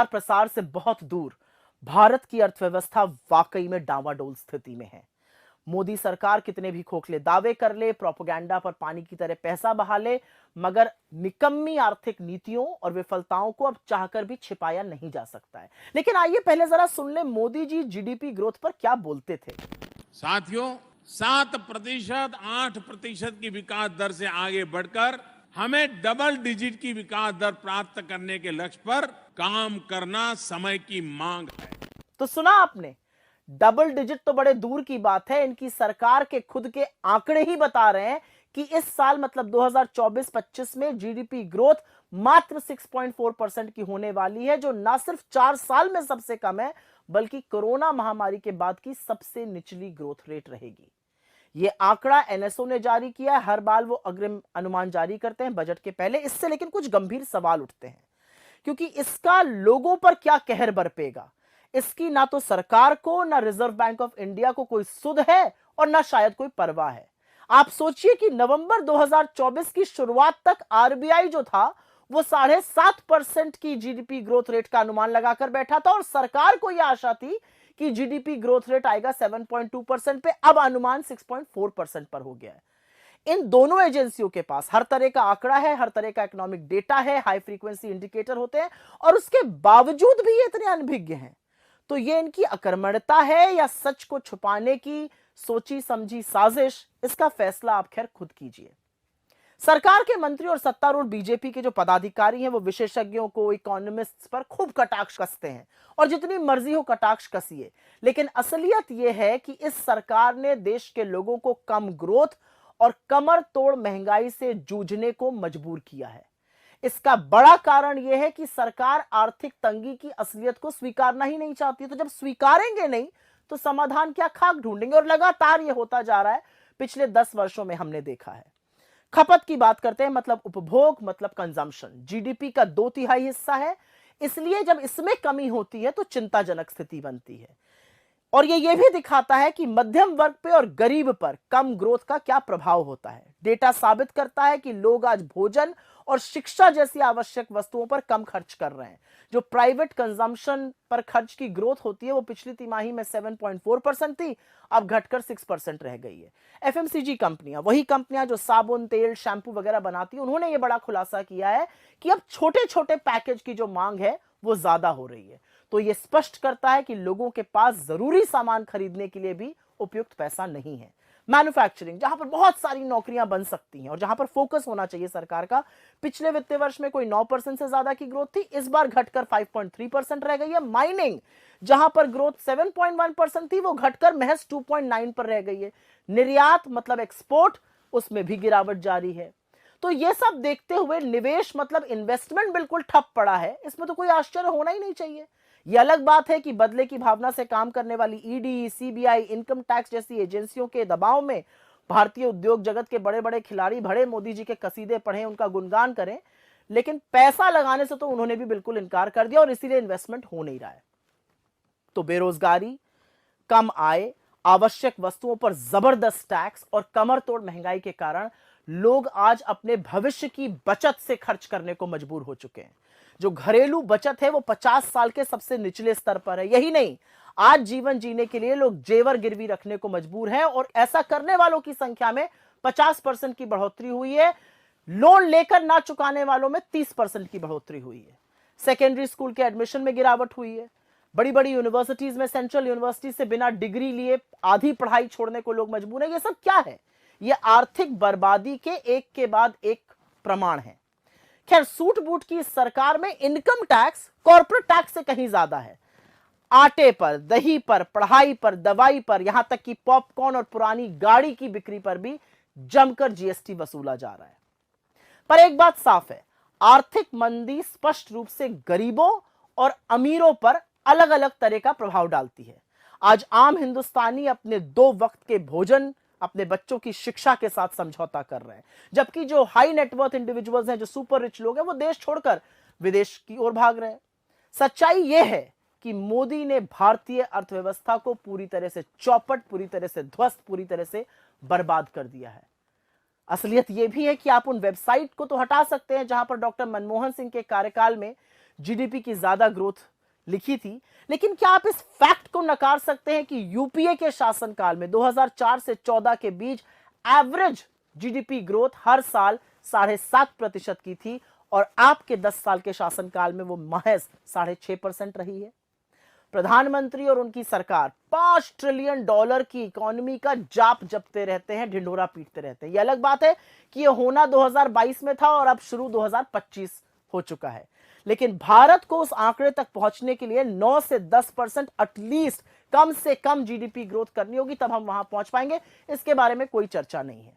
प्रचार प्रसार से बहुत दूर भारत की अर्थव्यवस्था वाकई में डावाडोल स्थिति में है। मोदी सरकार कितने भी खोखले दावे कर ले, प्रोपेगेंडा पर पानी की तरह पैसा बहा ले, मगर निकम्मी आर्थिक नीतियों और विफलताओं को अब चाहकर भी छिपाया नहीं जा सकता है। लेकिन आइए पहले जरा सुन ले मोदी जी जीडीपी ग्रोथ पर क्या बोलते थे। साथियों, 7%, 8% की विकास दर से आगे बढ़कर हमें डबल डिजिट की विकास दर प्राप्त करने के लक्ष्य पर काम करना समय की मांग है। तो सुना आपने, डबल डिजिट तो बड़े दूर की बात है, इनकी सरकार के खुद के आंकड़े ही बता रहे हैं कि इस साल मतलब 2024-25 में जीडीपी ग्रोथ मात्र 6.4% की होने वाली है, जो ना सिर्फ 4 साल में सबसे कम है बल्कि कोरोना महामारी के बाद की सबसे निचली ग्रोथ रेट रहेगी। यह आंकड़ा एनएसओ ने जारी किया है। हर बार वो अग्रिम अनुमान जारी करते हैं बजट के पहले। इससे लेकिन कुछ गंभीर सवाल उठते हैं, क्योंकि इसका लोगों पर क्या कहर बरपेगा। इसकी ना तो सरकार को, ना रिजर्व बैंक ऑफ इंडिया को कोई सुध है और ना शायद कोई परवाह है। आप सोचिए कि नवंबर 2024 की शुरुआत तक आरबीआई जो था वो 7.5% की जीडीपी ग्रोथ रेट का अनुमान लगाकर बैठा था और सरकार को यह आशा थी कि जीडीपी ग्रोथ रेट आएगा 7.2% पे। अब अनुमान 6.4% पर हो गया है। इन दोनों एजेंसियों के पास हर तरह का आंकड़ा है, हर तरह का इकोनॉमिक डेटा है, हाई फ्रीक्वेंसी इंडिकेटर होते हैं, और उसके बावजूद भी ये इतने अनभिज्ञ हैं। तो ये इनकी अकर्मण्यता है या सच को छुपाने की सोची समझी साजिश, इसका फैसला आप खैर खुद कीजिए। सरकार के मंत्री और सत्तारूढ़ बीजेपी के जो पदाधिकारी हैं वो विशेषज्ञों को, इकोनॉमिस्ट्स पर खूब कटाक्ष कसते हैं और जितनी मर्जी हो कटाक्ष कसिए, लेकिन असलियत यह है कि इस सरकार ने देश के लोगों को कम ग्रोथ और कमर तोड़ महंगाई से जूझने को मजबूर किया है। इसका बड़ा कारण यह है कि सरकार आर्थिक तंगी की असलियत को स्वीकारना ही नहीं चाहती। तो जब स्वीकारेंगे नहीं तो समाधान क्या, खाक ढूंढेंगे। और लगातार यह होता जा रहा है, पिछले 10 वर्षों में हमने देखा है। खपत की बात करते हैं, मतलब उपभोग, मतलब कंजम्पशन, जीडीपी का 2/3 हिस्सा है। इसलिए जब इसमें कमी होती है तो चिंताजनक स्थिति बनती है। और ये भी दिखाता है कि मध्यम वर्ग पे और गरीब पर कम ग्रोथ का क्या प्रभाव होता है। डेटा साबित करता है कि लोग आज भोजन और शिक्षा जैसी आवश्यक वस्तुओं पर कम खर्च कर रहे हैं। जो प्राइवेट कंजम्पशन पर खर्च की ग्रोथ होती है वो पिछली तिमाही में 7.4% थी, अब घटकर 6% रह गई है। एफएमसीजी कंपनियां, वही कंपनियां जो साबुन, तेल, शैंपू वगैरह बनाती हैं, उन्होंने ये बड़ा खुलासा किया है कि अब छोटे छोटे पैकेज की जो मांग है वो ज्यादा हो रही है। तो यह स्पष्ट करता है कि लोगों के पास जरूरी सामान खरीदने के लिए भी उपयुक्त पैसा नहीं है। मैन्युफैक्चरिंग, जहां पर बहुत सारी नौकरियां बन सकती हैं और जहां पर फोकस होना चाहिए सरकार का, पिछले वित्तीय वर्ष में कोई 9% से ज्यादा की ग्रोथ थी, इस बार घटकर 5.3% रह गई है। माइनिंग, जहां पर ग्रोथ 7.1% थी, वो घटकर महज 2.9 पर रह गई है। निर्यात मतलब एक्सपोर्ट, उसमें भी गिरावट जारी है। तो ये सब देखते हुए निवेश मतलब इन्वेस्टमेंट बिल्कुल ठप पड़ा है। इसमें तो कोई आश्चर्य होना ही नहीं चाहिए। यह अलग बात है कि बदले की भावना से काम करने वाली ईडी, सीबीआई, इनकम टैक्स जैसी एजेंसियों के दबाव में भारतीय उद्योग जगत के बड़े बड़े खिलाड़ी भड़े मोदी जी के कसीदे पढ़ें, उनका गुणगान करें, लेकिन पैसा लगाने से तो उन्होंने भी बिल्कुल इनकार कर दिया और इसीलिए इन्वेस्टमेंट हो नहीं रहा है। तो बेरोजगारी, कम आय, आवश्यक वस्तुओं पर जबरदस्त टैक्स और कमर तोड़ महंगाई के कारण लोग आज अपने भविष्य की बचत से खर्च करने को मजबूर हो चुके हैं। जो घरेलू बचत है वो 50 साल के सबसे निचले स्तर पर है। यही नहीं, आज जीवन जीने के लिए लोग जेवर गिरवी रखने को मजबूर हैं और ऐसा करने वालों की संख्या में 50% की बढ़ोतरी हुई है। लोन लेकर ना चुकाने वालों में 30% की बढ़ोतरी हुई है। सेकेंडरी स्कूल के एडमिशन में गिरावट हुई है। बड़ी बड़ी यूनिवर्सिटीज में, सेंट्रल यूनिवर्सिटी से बिना डिग्री लिए आधी पढ़ाई छोड़ने को लोग मजबूर हैं। ये सब क्या है? ये आर्थिक बर्बादी के एक के बाद एक प्रमाण है। खैर, सूट बूट की सरकार में इनकम टैक्स कॉर्पोरेट टैक्स से कहीं ज्यादा है। आटे पर, दही पर, पढ़ाई पर, दवाई पर, यहां तक कि पॉपकॉर्न और पुरानी गाड़ी की बिक्री पर भी जमकर जीएसटी वसूला जा रहा है। पर एक बात साफ है, आर्थिक मंदी स्पष्ट रूप से गरीबों और अमीरों पर अलग अलग तरह का प्रभाव डालती है। आज आम हिंदुस्तानी अपने 2 वक्त के भोजन, अपने बच्चों की शिक्षा के साथ समझौता कर रहे हैं, जबकि जो हाई नेटवर्थ इंडिविजुअल्स हैं, जो सुपर रिच लोग हैं, वो देश छोड़कर विदेश की ओर भाग रहे हैं। सच्चाई यह है कि मोदी ने भारतीय अर्थव्यवस्था को पूरी तरह से चौपट, पूरी तरह से ध्वस्त, पूरी तरह से बर्बाद कर दिया है। असलियत यह भी है कि आप उन वेबसाइट को तो हटा सकते हैं जहां पर डॉक्टर मनमोहन सिंह के कार्यकाल में जीडीपी की ज्यादा ग्रोथ लिखी थी। लेकिन क्या आप इस फैक्ट को नकार सकते हैं कि यूपीए के शासनकाल में 2004 से 14 के बीच एवरेज जीडीपी ग्रोथ हर साल 7.5% की थी और आपके 10 साल के शासनकाल में वो महज 6.5% रही है। प्रधानमंत्री और उनकी सरकार $5 ट्रिलियन की इकोनॉमी का जाप जपते रहते हैं, ढिंढोरा पीटते रहते हैं। यह अलग बात है कि यह होना 2022 में था और अब शुरू 2025 हो चुका है, लेकिन भारत को उस आंकड़े तक पहुंचने के लिए 9 से 10% एटलीस्ट कम से कम जीडीपी ग्रोथ करनी होगी, तब हम वहां पहुंच पाएंगे। इसके बारे में कोई चर्चा नहीं है।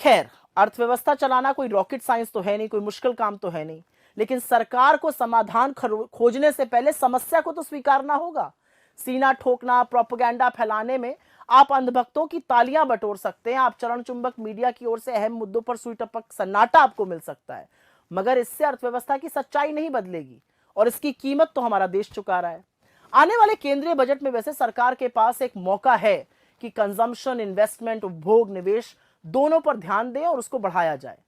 खैर, अर्थव्यवस्था चलाना कोई रॉकेट साइंस तो है नहीं, कोई मुश्किल काम तो है नहीं, लेकिन सरकार को समाधान खोजने से पहले समस्या को तो स्वीकारना होगा। सीना ठोकना, प्रोपेगेंडा फैलाने में आप अंधभक्तों की तालियां बटोर सकते हैं, आप चरण चुंबक मीडिया की ओर से अहम मुद्दों पर सुई टपक सन्नाटा आपको मिल सकता है, मगर इससे अर्थव्यवस्था की सच्चाई नहीं बदलेगी और इसकी कीमत तो हमारा देश चुका रहा है। आने वाले केंद्रीय बजट में वैसे सरकार के पास एक मौका है कि कंजम्पशन, इन्वेस्टमेंट, उपभोग, निवेश दोनों पर ध्यान दें और उसको बढ़ाया जाए।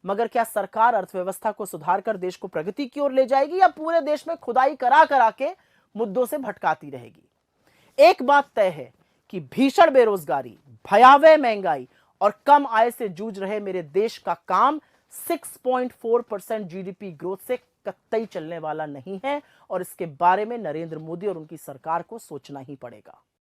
मगर क्या सरकार अर्थव्यवस्था को सुधार कर देश को प्रगति की ओर ले जाएगी या पूरे देश में खुदाई करा करा के मुद्दों से भटकाती रहेगी? एक बात तय है कि भीषण बेरोजगारी, भयावह महंगाई और कम आय से जूझ रहे मेरे देश का काम 6.4% जीडीपी ग्रोथ से कतई चलने वाला नहीं है और इसके बारे में नरेंद्र मोदी और उनकी सरकार को सोचना ही पड़ेगा।